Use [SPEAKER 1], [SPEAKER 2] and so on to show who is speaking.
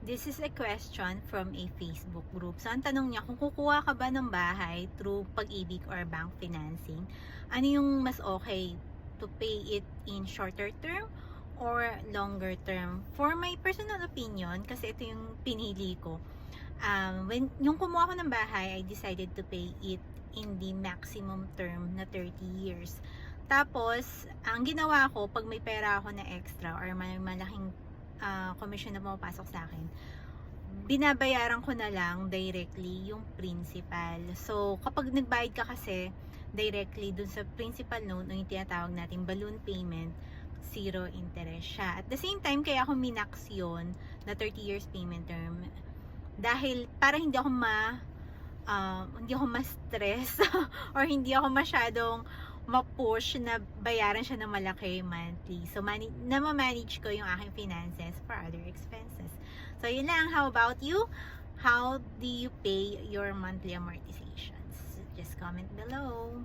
[SPEAKER 1] This is a question from a Facebook group. So, ang tanong niya, kung kukuha ka ba ng bahay through Pag-ibig or bank financing, ano yung mas okay to pay it in shorter term or longer term? For my personal opinion, kasi ito yung pinili ko, yung kumuha ko ng bahay, I decided to pay it in the maximum term na 30 years. Tapos, ang ginawa ko, pag may pera ako na extra or may malaking commission na pumapasok sa akin, binabayaran ko na lang directly yung principal. So, kapag nagbayad ka kasi directly dun sa principal note, yung tinatawag natin balloon payment, zero interest siya. At the same time, kaya ako minax yun na 30 years payment term dahil para hindi ako ma-stress or hindi ako masyadong ma-push na bayaran siya ng malaki monthly. So, na-manage ko yung aking finances for other expenses. So, yun lang. How about you? How do you pay your monthly amortizations? Just comment below.